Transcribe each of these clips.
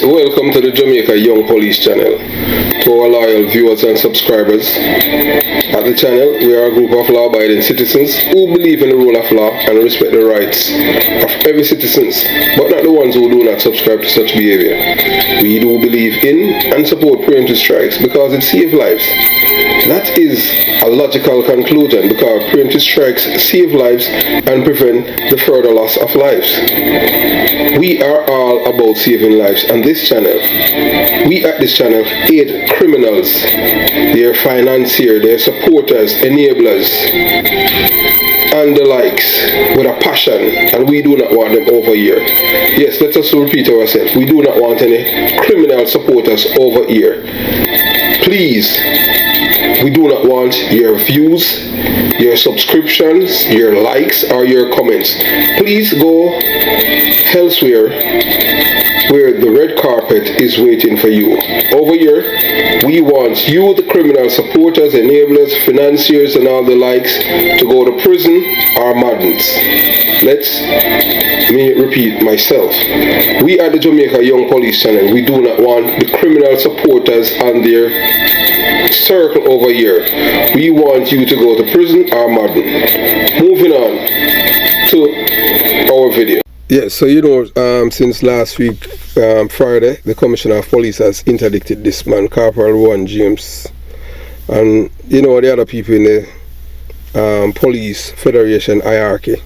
Yes, welcome to the Jamaica Young Police channel. To our loyal viewers and subscribers, at the channel we are a group of law-abiding citizens who believe in the rule of law and respect the rights of every citizen, but not the ones who do not subscribe to such behavior. We do believe in and support preemptive strikes because it saves lives. That is a logical conclusion because preemptive strikes save lives and prevent the further loss of lives. We are all about saving lives on this channel. We at this channel aid criminals, their financiers, their supporters, enablers, and the likes with a passion, and we do not want them over here. Yes, let us repeat ourselves. We do not want any criminal supporters over here. Please, we do not want your views, your subscriptions, your likes, or your comments. Please go elsewhere where the red carpet is waiting for you. Over here, we want you, the criminal supporters, enablers, financiers, and all the likes, to go to prison or madness. Let me repeat myself. We are the Jamaica Young Police channel. We do not want the criminal supporters and their circle over here. We want you to go to prison or madden. Moving on to our video. Yes, so since last week, Friday, the Commissioner of Police has interdicted this man, Corporal Rowan James, and the other people in the Police Federation hierarchy.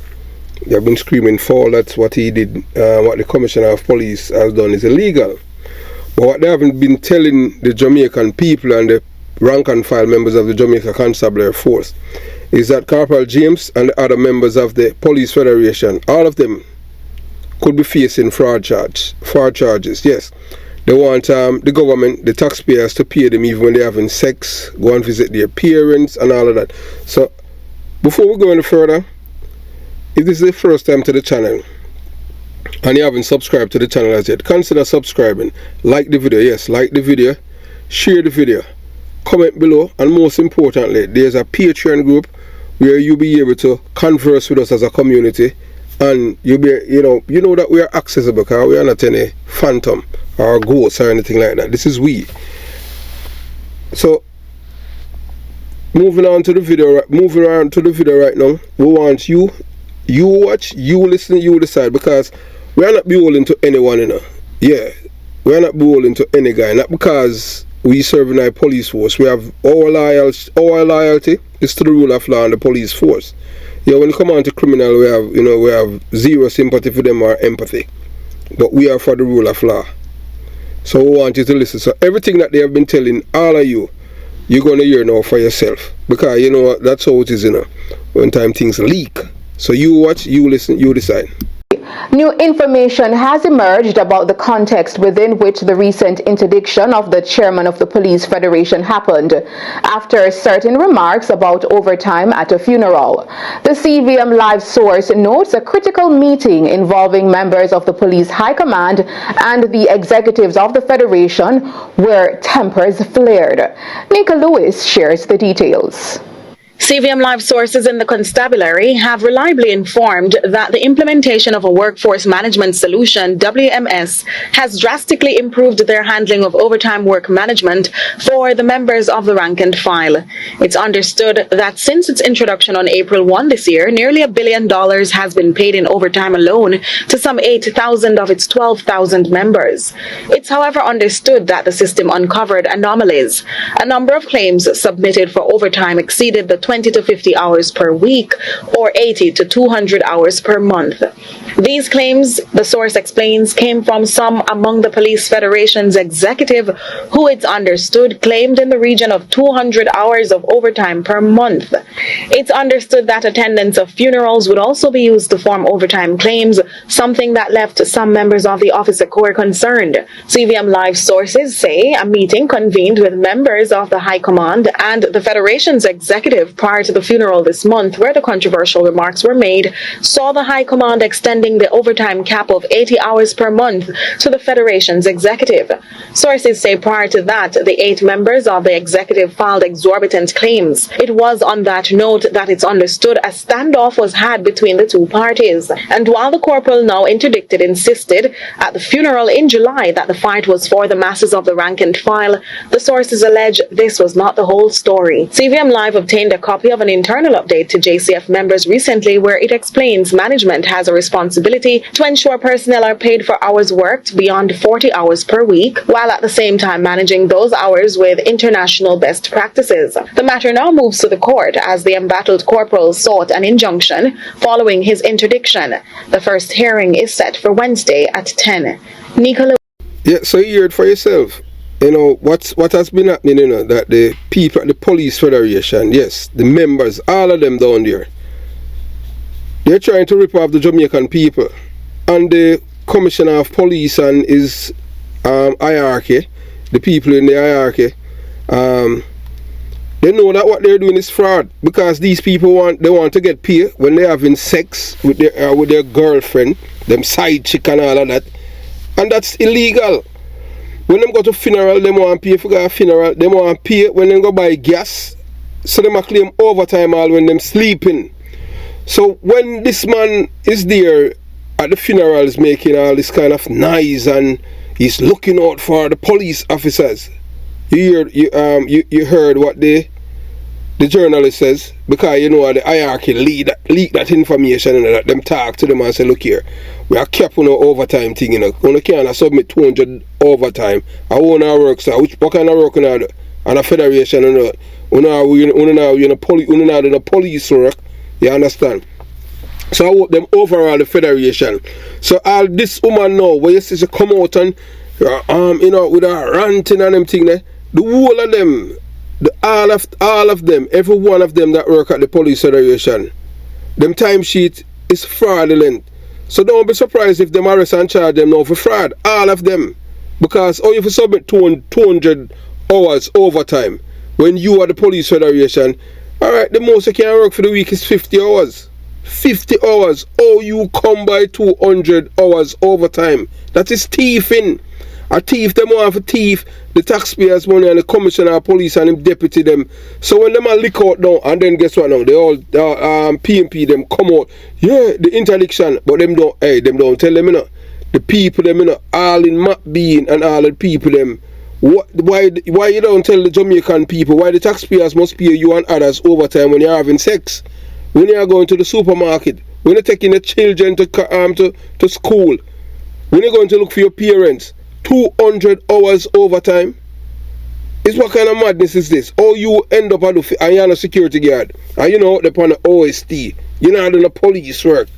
They have been screaming foul. That's what he did. What the Commissioner of Police has done is illegal. But what they haven't been telling the Jamaican people and the rank and file members of the Jamaica Constabulary Force is that Corporal James and the other members of the Police Federation, all of them, could be facing fraud charges. Yes, they want the government, the taxpayers, to pay them even when they're having sex, go and visit their parents and all of that. So before we go any further, if this is the first time to the channel and you haven't subscribed to the channel as yet, consider subscribing. Like the video. Yes, like the video, share the video, comment below, and most importantly, there's a Patreon group where you'll be able to converse with us as a community. And you'll be, you know that we are accessible because we are not any phantom or ghosts or anything like that. This is we. So moving on to the video right now. We want you watch, you listen, you decide, because we are not beholden to anyone, Yeah, we are not beholden to any guy. Not because we serve in our police force. We have our loyalty is to the rule of law and the police force. Yeah, when it comes on to criminal, we have zero sympathy for them or empathy. But we are for the rule of law. So we want you to listen. So everything that they have been telling all of you, you're going to hear now for yourself. Because that's how it is, when time things leak. So you watch, you listen, you decide. New information has emerged about the context within which the recent interdiction of the chairman of the Police Federation happened, after certain remarks about overtime at a funeral. The CVM Live source notes a critical meeting involving members of the police high command and the executives of the Federation where tempers flared. Nika Lewis shares the details. CVM Live sources in the constabulary have reliably informed that the implementation of a workforce management solution, WMS, has drastically improved their handling of overtime work management for the members of the rank and file. It's understood that since its introduction on April 1 this year, nearly $1 billion has been paid in overtime alone to some 8,000 of its 12,000 members. It's however understood that the system uncovered anomalies. A number of claims submitted for overtime exceeded the 20 to 50 hours per week or 80 to 200 hours per month. These claims, the source explains, came from some among the Police Federation's executive who, it's understood, claimed in the region of 200 hours of overtime per month. It's understood that attendance of funerals would also be used to form overtime claims, something that left some members of the officer corps concerned. CVM Live sources say a meeting convened with members of the High Command and the Federation's executive live prior to the funeral this month, where the controversial remarks were made, saw the High Command extending the overtime cap of 80 hours per month to the Federation's executive. Sources say prior to that, the 8 members of the executive filed exorbitant claims. It was on that note that it's understood a standoff was had between the two parties. And while the corporal, now interdicted, insisted at the funeral in July that the fight was for the masses of the rank and file, the sources allege this was not the whole story. CVM Live obtained a copy of an internal update to JCF members recently where it explains management has a responsibility to ensure personnel are paid for hours worked beyond 40 hours per week, while at the same time managing those hours with international best practices. The matter now moves to the court as the embattled corporal sought an injunction following his interdiction. The first hearing is set for Wednesday at 10. Nicola. Yeah, so you hear it for yourself. You know, what has been happening, you know, that the people at the Police Federation, yes, the members, all of them down there, they're trying to rip off the Jamaican people. And the Commissioner of Police and his hierarchy, the people in the hierarchy, they know that what they're doing is fraud, because these people want to get paid when they're having sex with their girlfriend, them side chick and all of that, and that's illegal. When them go to funeral, them want to pay for a funeral. Them want to pay when them go buy gas, so them claim overtime all when them sleeping. So when this man is there at the funerals making all this kind of noise and he's looking out for the police officers, you heard what the journalist says, because you know the hierarchy leak that information and let them talk to them and say, look here, we are capping our overtime thing, you know. We can't submit 200 overtime. I want to work, so what kind of work on a federation, you know, the police work, you understand? So I want them overall the federation. So all this woman now, where you see she come out and you know, with her ranting and them thing there, the whole of them, all of them, every one of them that work at the Police Federation, them timesheet is fraudulent. So don't be surprised if them arrest and charge them now for fraud. All of them. Because if you submit 200 hours overtime when you are the Police Federation, alright, the most you can work for the week is 50 hours. 50 hours. Oh, you come by 200 hours overtime. That is thieving. A thief, them want for thief the taxpayers' money and the commissioner of police and him deputy them. So when them a lick out now, and then guess what now? They all PMP them come out. Yeah, the interdiction, but them don't tell them, you know. The people them, you know, all in Map Bean and all the people them. Why you don't tell the Jamaican people why the taxpayers must pay you and others overtime when you're having sex, when you're going to the supermarket, when you're taking the children to school, when you're going to look for your parents? 200 hours overtime? Is what kind of madness is this? Or you end up and you're a security guard and you know upon the OST, you're not doing the police work,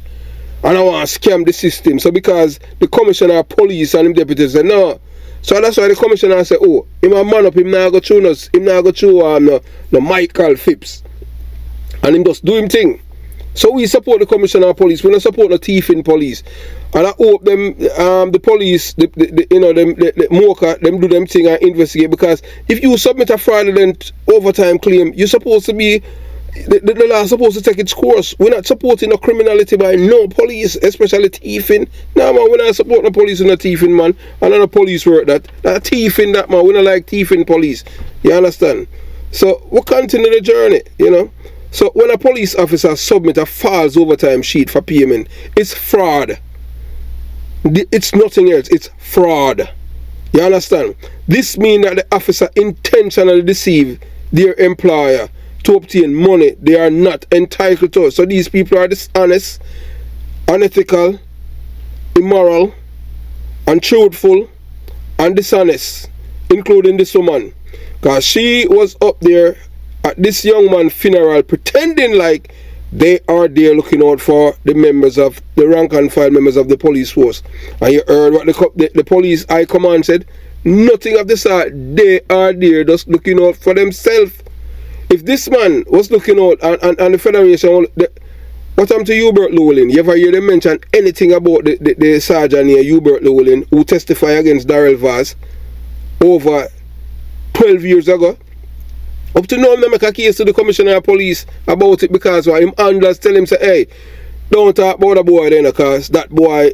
and I want to scam the system. So because the commissioner of police and him deputies say no, so that's why the commissioner say, oh, him a man up, him not go through us, him not go through no Michael Phipps, and him just do him thing. So we support the commissioner of police. We don't support the thief in police. And I hope them, the police, the mocha, them do them thing and investigate. Because if you submit a fraudulent overtime claim, you're supposed to be, the law is supposed to take its course. We're not supporting no criminality by no police, especially thieving. No, man, we're not supporting the police and the thieving, man. And then the police work that thieving, that, man. We don't like thieving police. You understand? So we continue the journey, you know. So when a police officer submit a false overtime sheet for payment, it's fraud. It's nothing else. It's fraud. You understand? This means that the officer intentionally deceive their employer to obtain money they are not entitled to. So these people are dishonest, unethical, immoral, untruthful, and dishonest, including this woman. Because she was up there at this young man's funeral pretending like they are there looking out for the members of the rank and file members of the police force. And you heard what the police high command said? Nothing of the sort. They are there just looking out for themselves. If this man was looking out and the federation, what happened to Hubert Llewellyn? You ever hear them mention anything about the sergeant here, Hubert Llewellyn, who testified against Darrell Vaz over 12 years ago? Up to now, I make a case to the commissioner of police about it because him handlers tell him, say, hey, don't talk about the boy then, because that boy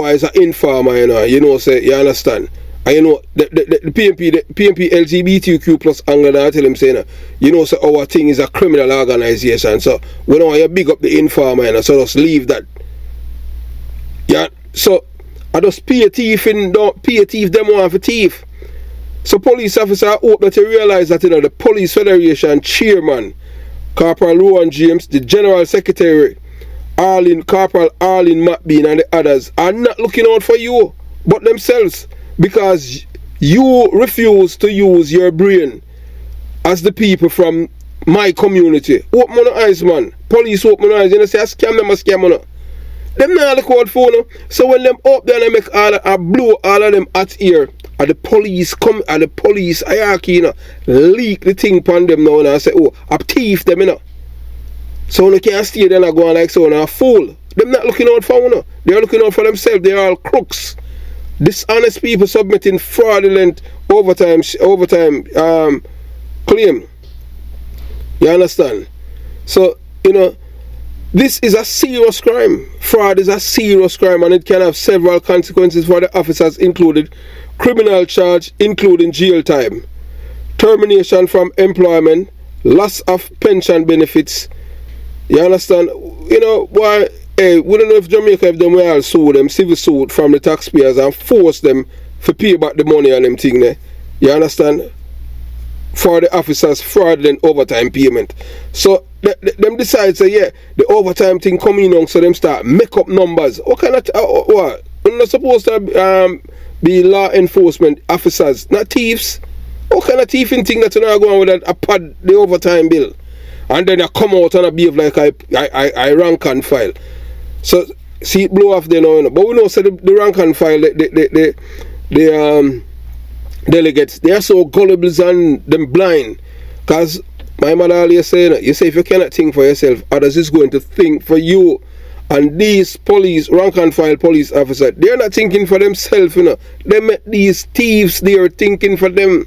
is an informer, you know, say, you understand. And you know, the PMP LGBTQ plus angle, I tell him, say, you know, so our thing is a criminal organization, so we don't want you big up the informer, so just leave that. Yeah, so I just pay a thief and don't pay a thief, them want for thief. So police officer hope that you realize that, you know, the Police Federation chairman, Corporal Rowan James, the General Secretary, Corporal Arlene McBean and the others are not looking out for you, but themselves, because you refuse to use your brain as the people from my community. Open my eyes, man. Police open my eyes. You know, say, I scam them, I scam them. Them not look out for no. So when them up there and make I blow all of them at ear, and the police come, and the police hierarchy, you know, leak the thing upon them now and say, oh, I thief them, you know. So they can't stay there and go on like so and a fool. Them not looking out for you. They are looking out for themselves. They are all crooks. Dishonest people submitting fraudulent overtime claim. You understand? So, you know, this is a serious crime. Fraud is a serious crime, and it can have several consequences for the officers, included criminal charge, including jail time, termination from employment, loss of pension benefits. You understand? You know, why? Hey, we don't know if Jamaica, if them will sue them, civil suit from the taxpayers and force them to pay back the money on them thing there. You understand? For the officers' fraudulent overtime payment. So them decide, say, yeah, the overtime thing coming on, so them start make up numbers. What kind of what? We're not supposed to be law enforcement officers, not thieves. What kind of thieving thing that you're not going with a pad the overtime bill, and then I come out and I behave like I rank and file. So see it blow off there now, you know. But we know, so the rank and file, the delegates, they are so gullible and them blind. Because my mother always say, you say if you cannot think for yourself, others is going to think for you. And these police, rank and file police officers, they're not thinking for themselves, you know. They met these thieves, they are thinking for them.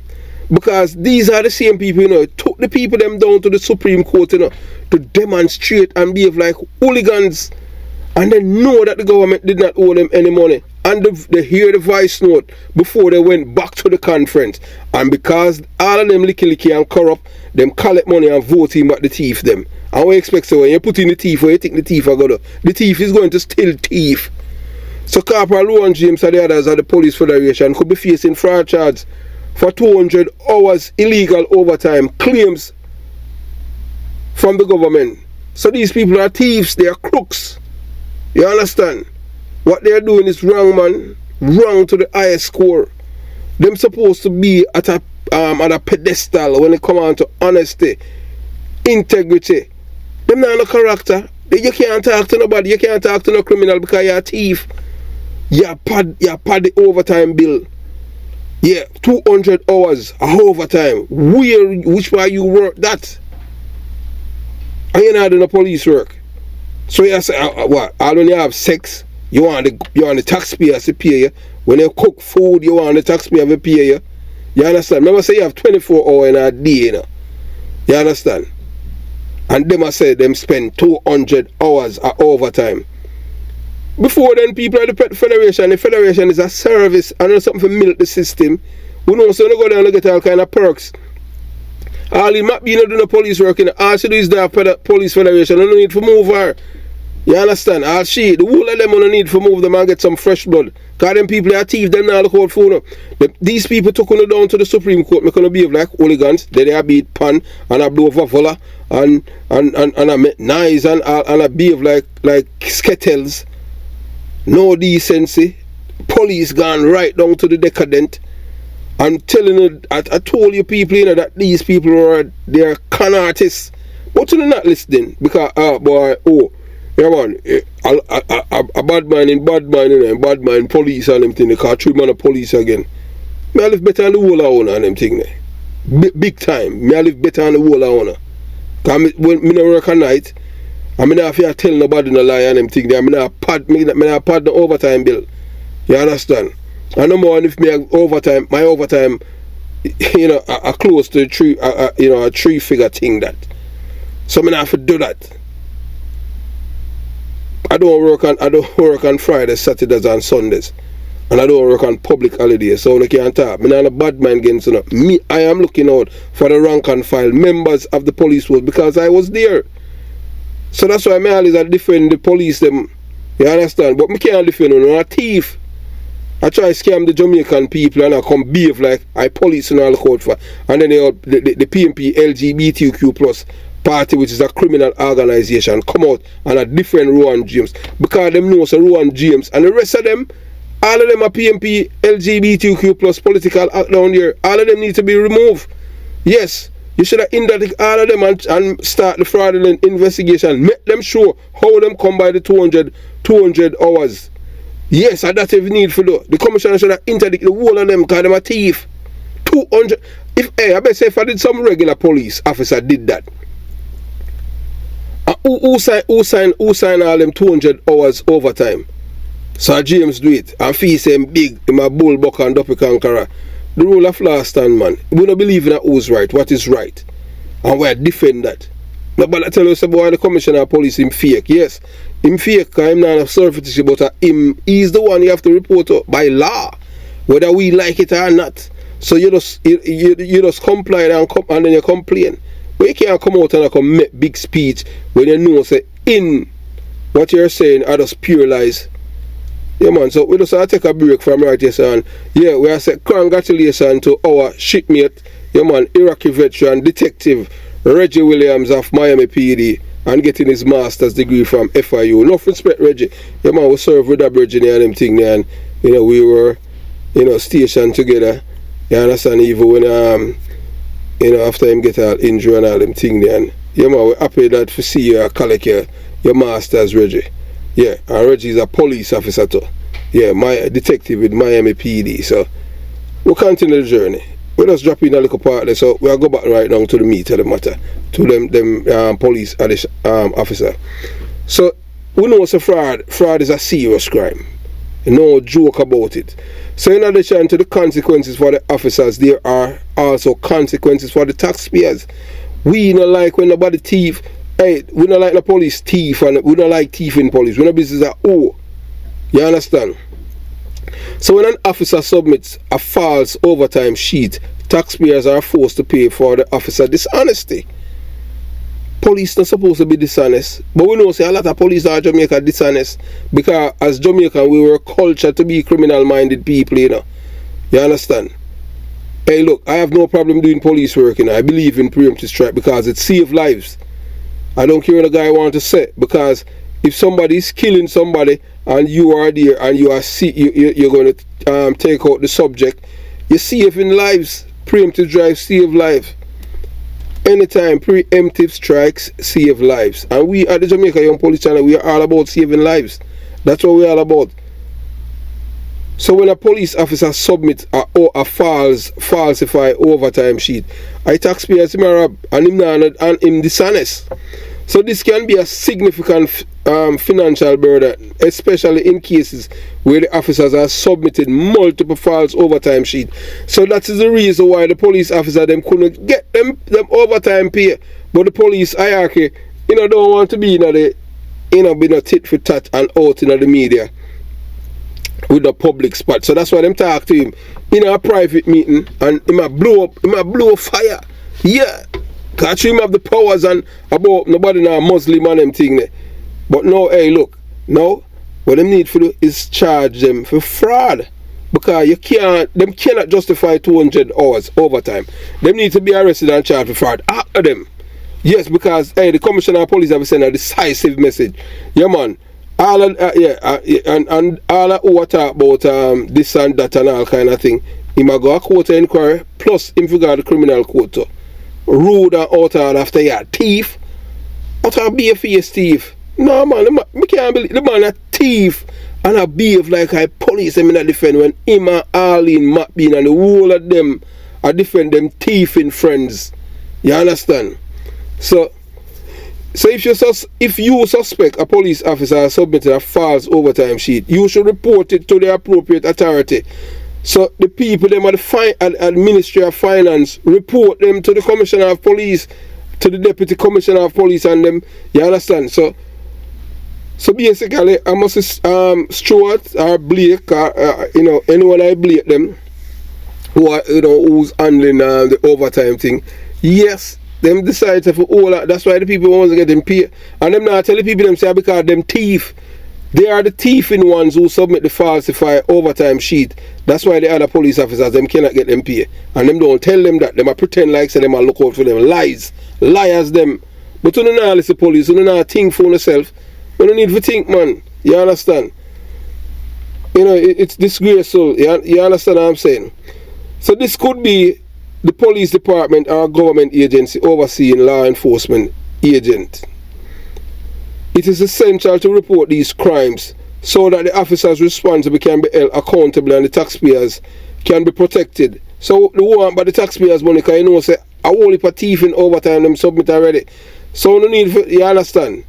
Because these are the same people, you know, took the people them down to the Supreme Court, you know, to demonstrate and behave like hooligans. And they know that the government did not owe them any money. And they hear the voice note before they went back to the conference. And because all of them licky and corrupt, them collect money and vote him back the thief them. And we expect, so when you put in the thief, where you think the thief are going to, the thief is going to still thief. So Corporal Rowan James and the others of the Police Federation could be facing fraud charges for 200 hours illegal overtime claims from the government. So these people are thieves, they are crooks. You understand? What they are doing is wrong, man. Wrong to the highest score. Them supposed to be at a pedestal when it come on to honesty, integrity. Them not no character. You can't talk to nobody. You can't talk to no criminal because you're a thief. You pad the overtime bill. Yeah, 200 hours of overtime. Which way you work that? And you're not doing no police work. So you say, what? All when you have sex, you want the taxpayers to pay you. When you cook food, you want the taxpayer to pay you. You understand? Remember, say you have 24 hours in a day, you know. You understand? And them I say them spend 200 hours of overtime. Before then, people at the Federation is a service and something to milk the system. We know, so they go down and get all kind of perks. All he might be not doing the police work, and all she do is the Police Federation. No need to move her. You understand? All she, the whole of them no need to move them and get some fresh blood. Because them people are thieves, them not look out for them. These people took on down to the Supreme Court, making them behave like hooligans. They are beat pan and a blow vola and a make nice and a behave like skettles. No decency. Police gone right down to the decadent. I'm telling you, I told you people, you know, that these people they're con artists. But you're not listening because yeah man, a bad man, you know, bad man police and them thing, they can't treat man of police again. Me I live better than the whole of owner and them thing there. Big time. Me I live better than the whole of owner. Because when me no work at night, I mean if you tell nobody no lie and them thing there, I not pad the overtime bill. You understand? I no more if me my overtime you know, a close to a three, you know, a 3-figure thing that. So I have to do that. I don't work on Fridays, Saturdays, and Sundays, and I don't work on public holidays. So I can't talk. I'm not a bad man against it. Me, I am looking out for the rank and file members of the police force because I was there. So that's why I always defend the police them. You understand? But I can't defend them. I'm a thief. I try to scam the Jamaican people and I come behave like I police and all look out for. And then the PMP LGBTQ plus party, which is a criminal organization, come out and a different Rowan James. Because them know so Rowan James and the rest of them, all of them are PMP LGBTQ plus political act down there. All of them need to be removed. Yes, you should have indicted all of them and start the fraudulent investigation. Make them show how them come by the 200 hours. Yes, and that's if you need for that. The commissioner should have interdict the whole of them because them a thief. 200. I bet say if I did some regular police officer did that. Who sign all them 200 hours overtime? So James do it. And fee him big in my bull buck and duppy conqueror. The rule of law stand, man. We don't believe in that who's right, what is right. And we defend that. Nobody tell us about the commissioner of police him fake. Yes, him fake because him not a surface, but he's the one you have to report by law, whether we like it or not. So you just comply and then you complain. But you can't come out and come make big speech when you know say in what you're saying are just pure lies. Yeah man, so we just have to take a break from right here, son. Yeah, we have to say congratulations to our shipmate, yeah man, Iraqi veteran detective Reggie Williams of Miami PD and getting his master's degree from FIU. Enough respect, Reggie. Yeah man, we serve with that bridge and them thing there, and you know we were, you know, stationed together. You understand? Even when you know, after him get all injury and all them thing there, and yeah man, we're happy that to see you collect your master's, Reggie. Yeah, and Reggie is a police officer too. Yeah, my detective with Miami PD. So we'll continue the journey. We'll just drop in a little part there. So we'll go back right now to the meat of the matter, to them police officer. So we know it's a fraud. Fraud is a serious crime. No joke about it. So in addition to the consequences for the officers, there are also consequences for the taxpayers. We don't like when nobody thief. Hey, we don't like the police thief, and we don't like thieving police. We know business at all. You understand? So when an officer submits a false overtime sheet, taxpayers are forced to pay for the officer dishonesty. Police not supposed to be dishonest, but we know say a lot of police are Jamaica dishonest because as Jamaican we were cultured to be criminal-minded people, you know. You understand? Hey, look, I have no problem doing police work, you know. I believe in preemptive strike because it saves lives. I don't care what the guy wants to say, because if somebody is killing somebody and you are there and you are you're going to take out the subject, you saving lives. Preemptive drive save life. Anytime preemptive strikes save lives, and we at the Jamaica Young Police Channel, we are all about saving lives. That's what we're all about. So when a police officer submits a falsified overtime sheet, I taxpayers him rob and him dishonest. So this can be a significant financial burden, especially in cases where the officers are submitted multiple false overtime sheets. So that is the reason why the police officer them couldn't get them overtime pay. But the police hierarchy, you know, don't want to be be no tit for tat and out in the media with the public spot. So that's why them talk to him in a private meeting and he might blow fire. Yeah. Cause him have the powers and about nobody now Muslim and them thing there. But no, hey look, no, what them need to do is charge them for fraud. Because them cannot justify 200 hours overtime. Them need to be arrested and charged for fraud. After them. Yes, because hey, the commissioner of police have sent a decisive message. Yeah man. All and all who talk about this and that and all kind of thing. He might go a court inquiry plus him figure the criminal court too. Rude and out after you thief. Out of be a face thief. No man, I can't believe the man a thief and a behave like I police him in a defend when him and Arlene Macbean and the whole of them are defend them thieving friends. You understand? So if you suspect a police officer has submitted a false overtime sheet, you should report it to the appropriate authority. So the people them at Ministry of Finance report them to the Commissioner of Police, to the Deputy Commissioner of Police, and them. You understand? So basically, I must Stuart or Blake or anyone I Blake them who are who's handling the overtime thing. Yes, them decide to all that. That's why the people want to get them paid, and them not tell the people them say because them thief. They are the thieving ones who submit the falsified overtime sheet. That's why the other police officers them cannot get them pay. And them don't tell them that. Them a pretend like say them a look out for them. Liars them. But you don't know listen police, you don't know think for yourself. You don't need to think, man. You understand? It's disgraceful. You understand what I'm saying? So this could be the police department or government agency overseeing law enforcement agent. It is essential to report these crimes so that the officers responsible can be held accountable and the taxpayers can be protected. So the one but the taxpayers money, because say a whole heap of thief in overtime them submit already. So no need for, you understand?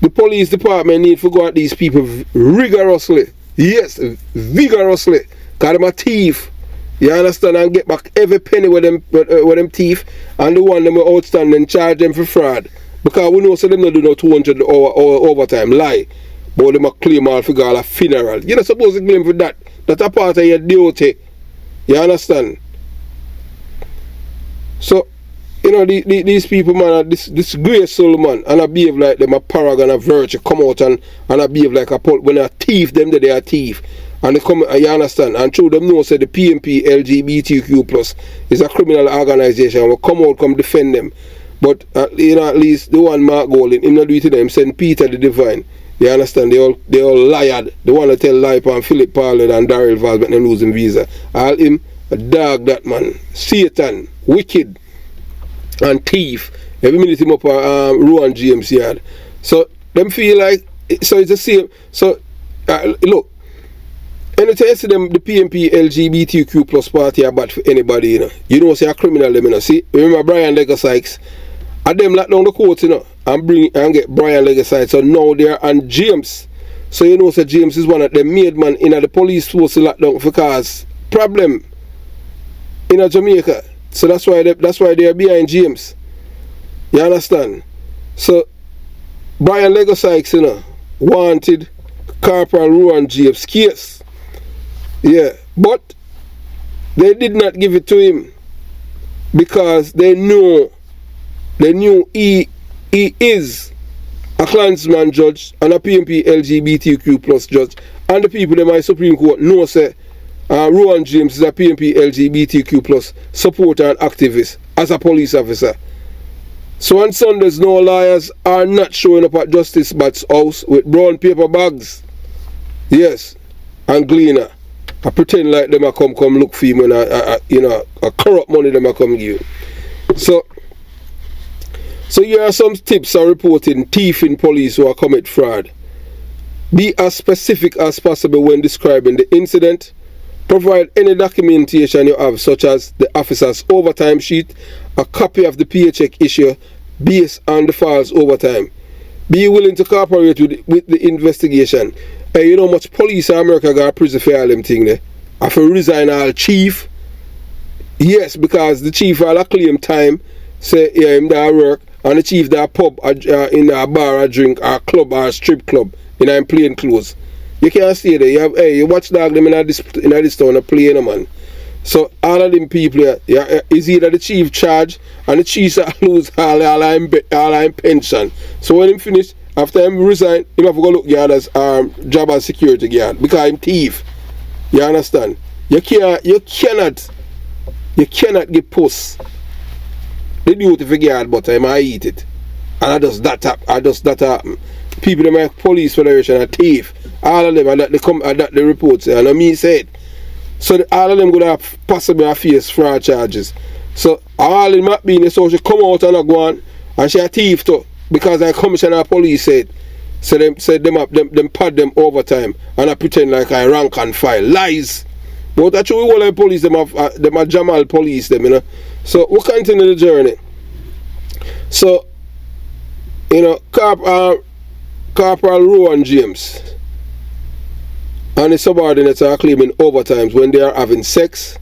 The police department need to go at these people rigorously. Yes, vigorously. Because them a thief. You understand? And get back every penny with them thief, and the one them outstanding charge them for fraud. Because we know so them not do no 200 hour overtime, lie. But them a claim all figure all a funeral. You're not supposed to claim for that. That's a part of your duty. You understand? So, these people, man, are disgraceful, man, and I behave like them a paragon of virtue, come out and I behave like a when a thief, them they are thief. And they come, you understand? And through them know say the PMP LGBTQ plus is a criminal organization. We come out, come defend them. But at least the one Mark Golding, him not do it to them, send Peter the Divine. You understand? They all lied. They want to tell lie on Philip Parlett and Daryl Valls, but them losing visa. All him a dog that man. Satan, wicked, and thief. Every minute him up at Rowan James yard. So them feel like so it's the same. So look. Anytime you see them, the PMP LGBTQ plus party are bad for anybody, You don't say a criminal them, See, remember Brian Lego Sykes? And them lock down the court, and get Brian Lego Sykes. So now they're on James. So say James is one of them made man in the police force to lock down for cause problem in Jamaica. So that's why they are behind James. You understand? So Brian Lego Sykes, wanted Corporal Rowan James case. Yeah, but they did not give it to him because they knew he is a Klansman judge and a PMP LGBTQ plus judge, and the people in my Supreme Court know say Rowan James is a PMP LGBTQ plus supporter and activist as a police officer. So on Sundays, no liars are not showing up at Justice Bat's house with brown paper bags. Yes, and Gleaner. I pretend like them a come look for him and a corrupt money them a come give. So here are some tips on reporting thieving police who are commit fraud. Be as specific as possible when describing the incident. Provide any documentation you have, such as the officer's overtime sheet, a copy of the paycheck issue based on the false overtime. Be willing to cooperate with the investigation. Hey, you know much police in America got prison for all them thing there. I feel resign all chief. Yes, because the chief all claim time, say yeah, him that work, and the chief that pub in a bar or drink or club or strip club in plain clothes. You can't stay there. You watch dog them in this town a plane, man. So all of them people here, is either the chief charge and the chief lose all him pension. So when him finish, after him resign, him have to go look yard as job as security guard because him thief. You understand? You cannot get post the duty for guard, but I might eat it. And I just that happen. People in my police federation are thief. All of them are that they come that the reports and I me said. So all of them gonna have possibly face fraud charges. So all in might be in the social come out and go on and she a thief too. Because the commissioner of police said them pad them overtime and I pretend like I rank and file. Lies. But actually all the police them are Jamal police them, So we continue the journey. So Corporal Rowan James and the subordinates are claiming overtimes when they are having sex.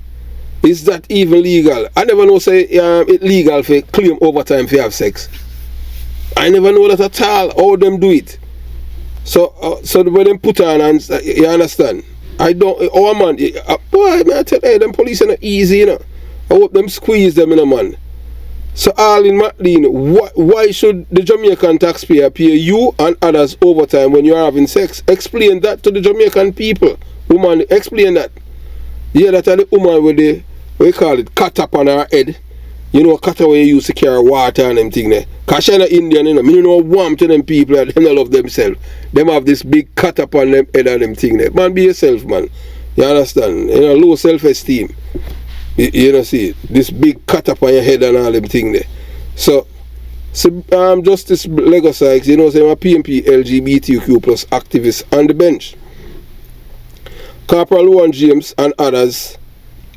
Is that even legal? I never know say it's legal for claim overtime if you have sex. I never know that at all how them do it. So when them put on and you understand? I don't. Oh man, boy, man, I tell you, them police are not easy, you know. I hope them squeeze them, you know, man. So all in McLean, why should the Jamaican taxpayer pay you and others overtime when you are having sex? Explain that to the Jamaican people. Woman, explain that. Yeah, that are the woman with the, what you call it, cut up on her head. You know, cut away you used to carry water and them thing there. Cause she's not Indian, you know. Me know warm to them people that them don't love themselves. Them have this big cut up on them head and them thing there. Man, be yourself, man. You understand? You know, low self-esteem. You know, see, this big cut up on your head and all them thing there. So Justice Lego Sykes, you know, say my PMP LGBTQ plus activists on the bench. Corporal Luan James and others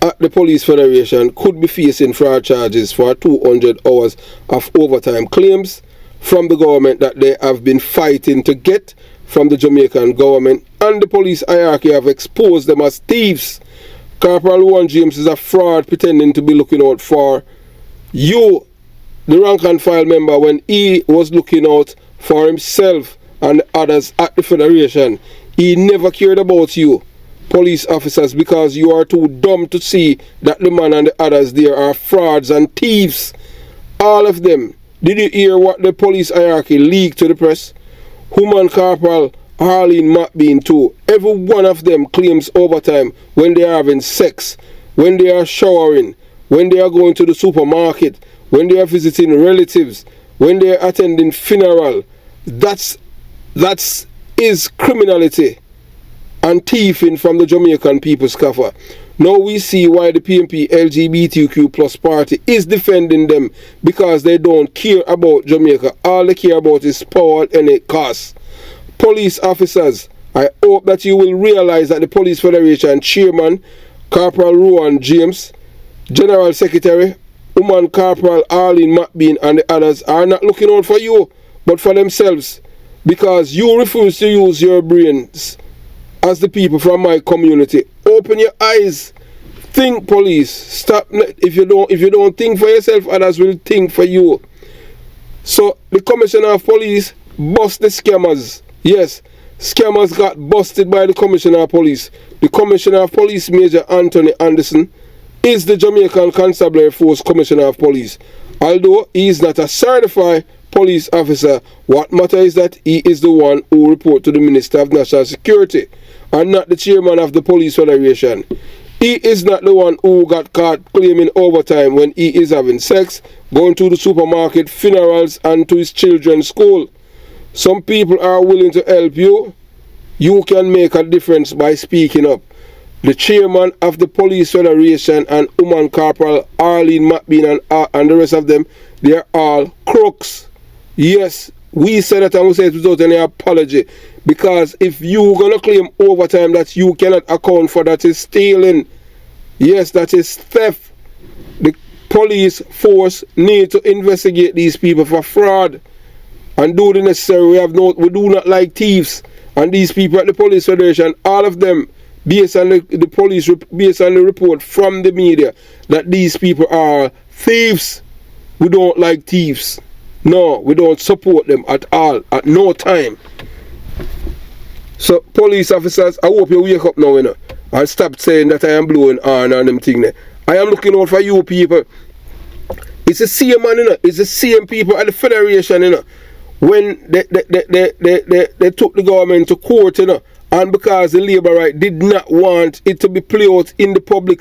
at the Police Federation could be facing fraud charges for 200 hours of overtime claims from the government that they have been fighting to get from the Jamaican government, and the police hierarchy have exposed them as thieves. Corporal Luan James is a fraud pretending to be looking out for you, the rank and file member, when he was looking out for himself and others at the Federation. He never cared about you, police officers, because you are too dumb to see that the man and the others there are frauds and thieves. All of them. Did you hear what the police hierarchy leaked to the press? Human Corporal Arlene McBean too. Every one of them claims overtime when they are having sex, when they are showering, when they are going to the supermarket, when they are visiting relatives, when they are attending funeral. That's criminality and thieving from the Jamaican people's coffers. Now we see why the PMP LGBTQ plus party is defending them, because they don't care about Jamaica. All they care about is power at any cost. Police officers, I hope that you will realize that the Police Federation Chairman, Corporal Luan James, General Secretary, Woman Corporal Arlene McBean and the others are not looking out for you, but for themselves, because you refuse to use your brains as the people from my community. Open your eyes. Think, police. Stop. If you don't think for yourself, others will think for you. So the Commissioner of Police bust the scammers. Yes, scammers got busted by the Commissioner of Police. The Commissioner of Police, Major Anthony Anderson, is the Jamaican Constabulary Force Commissioner of Police. Although he is not a certified police officer, what matters is that he is the one who reports to the Minister of National Security and not the chairman of the Police Federation. He is not the one who got caught claiming overtime when he is having sex, going to the supermarket, funerals, and to his children's school. Some people are willing to help you. You can make a difference by speaking up. The chairman of the Police Federation and Woman Corporal Arlene McBean and the rest of them, they are all crooks. Yes, we said that and we say it without any apology. Because if you're going to claim overtime that you cannot account for, that is stealing. Yes, that is theft. The police force need to investigate these people for fraud and do the necessary. We do not like thieves. And these people at the Police Federation, all of them, based on the police, based on the report from the media, that these people are thieves. We don't like thieves. No, we don't support them at all, at no time. So, police officers, I hope you wake up now, you know, and stop saying that I am blowing on and them thing there. I am looking out for you people. It's the same man, you know. It's the same people at the Federation, you know. When they took the government to court, you know, and because the Labour right did not want it to be played out in the public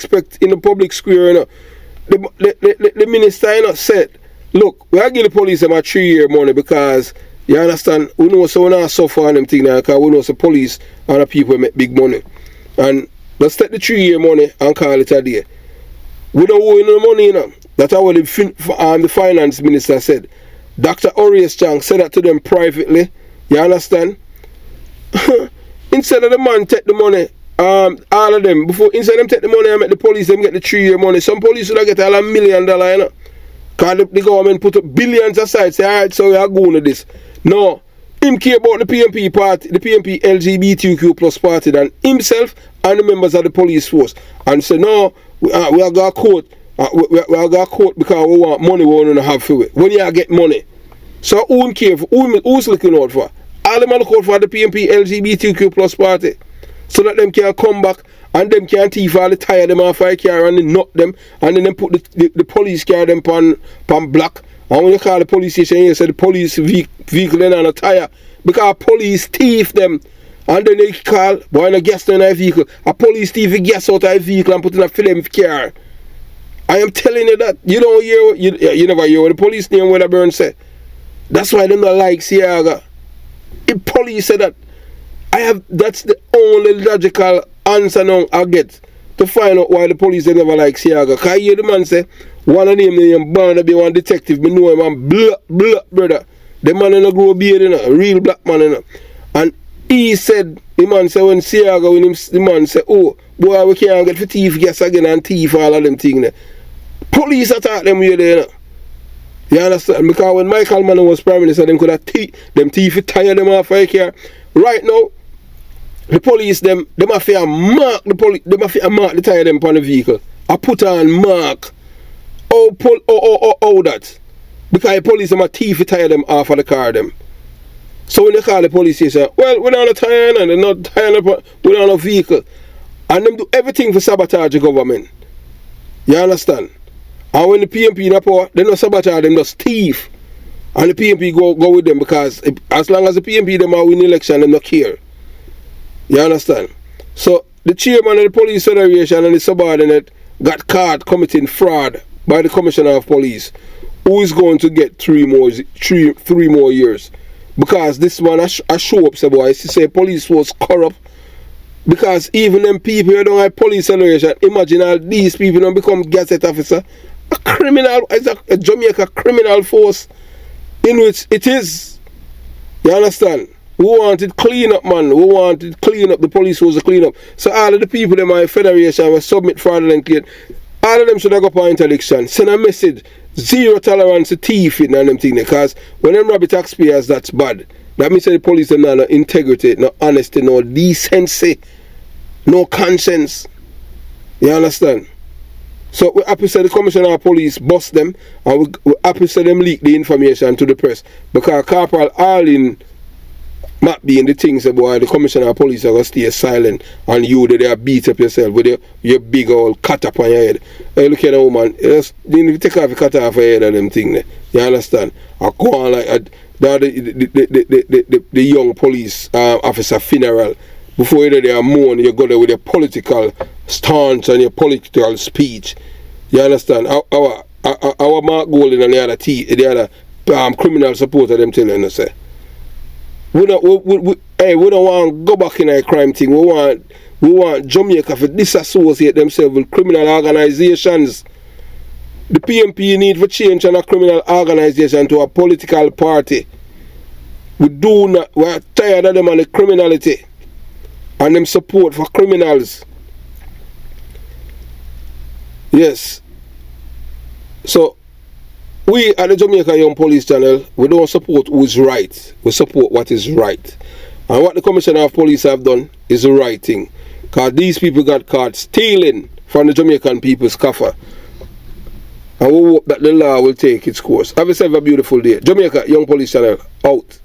square, you know, the minister, you know, said, look, we are giving the police them a 3-year money because, you understand, we know so we not suffer on them thing now, because we know the police and the people make big money. And let's take the 3-year money and call it a day. We don't owe no money, you know. That's what the finance minister said. Dr. Horace Chang said that to them privately. You understand? Instead of the man take the money, all of them, instead of them take the money and make the police them get the 3-year money, some police would get $1 million, you know. Because the government put up billions aside, say, alright, so we are going to this. No, Him care about the PMP party, the PMP LGBTQ plus party than himself and the members of the police force. And say, no, we are going to court. We are going to court because we want money we want to have for it. When you get money. So who care for? Who's looking out for? All them are looking out for the PMP LGBTQ plus party. So that them can come back and them can thief all the tire them off a car and they knock them and then they put the police car them pan black. And when you call the police station, you say the police vehicle then on a tire because police thief them. And then they call, boy, no gas in a vehicle. A police thief gas out of a vehicle and put in a film car. I am telling you that. You don't hear, you never hear what the police name when Burn say. That's why they don't like Siaga. The police said that. That's the only logical answer now I get to find out why the police they never like Siaga. Because I hear the man say, one of them named Barnaby, one detective, me know him, and blah, brother. The man in a grow beard, a real black man, and he said, the man said, when Siaga, when him, the man said, oh, boy, we can't get for thief gas again and thief all of them things. Police attack them way there. You understand? Because when Michael Mann was Prime Minister, them could have them thief tire them off a car. Right now, the police, them have to mark the police, them have to mark the tire them on the vehicle. I put on mark. Oh, that. Because the police them a thief tire them off of the car them. So when they call the police station, well, we're not a tire and they're not tire, we're not a vehicle. And them do everything for sabotage the government. You understand? And when the PMP in the power, they don't sabotage them, just thief. And the PMP go with them because as long as the PMP them are win election, they don't care. You understand? So the chairman of the police federation and the subordinate got caught committing fraud by the commissioner of police, who is going to get three more years. Because this man I show up, say boy, he say police was corrupt. Because even them people who don't have police federation, imagine all these people don't become gazette officer. A criminal, a Jamaica criminal force in which it is. You understand? We wanted clean up, man. We wanted clean up. The police was a clean up. So all of the people in my federation will submit fraudulent claim. All of them should have got for interdiction. Send a message. Zero tolerance to thieving and them things. Because when them rob taxpayers, that's bad. That means that the police have no integrity, no honesty, no decency, no conscience. You understand? So we're happy to the commissioner of police bust them, and we're happy to them leak the information to the press. Because Corporal Arlene might be in the things about the commissioner of police are going to stay silent and you there beat up yourself with your big old cut up on your head. Hey, look at the woman, you need to take off your cut off your head and them things. You understand? I go on like the young police officer funeral. Before you there mourn, you go there with your political stance and your political speech. You understand? Our Mark Golden and the other criminal supporter them telling us say. We don't want to go back in a crime thing. We want Jamaica to disassociate themselves with criminal organizations. The PMP need to change from a criminal organization to a political party. We're tired of them and the criminality and them support for criminals. Yes. So we at the Jamaica Young Police Channel, we don't support who is right. We support what is right. And what the Commissioner of Police have done is the right thing. Because these people got caught stealing from the Jamaican people's coffer. And we hope that the law will take its course. Have yourself a beautiful day. Jamaica Young Police Channel, out.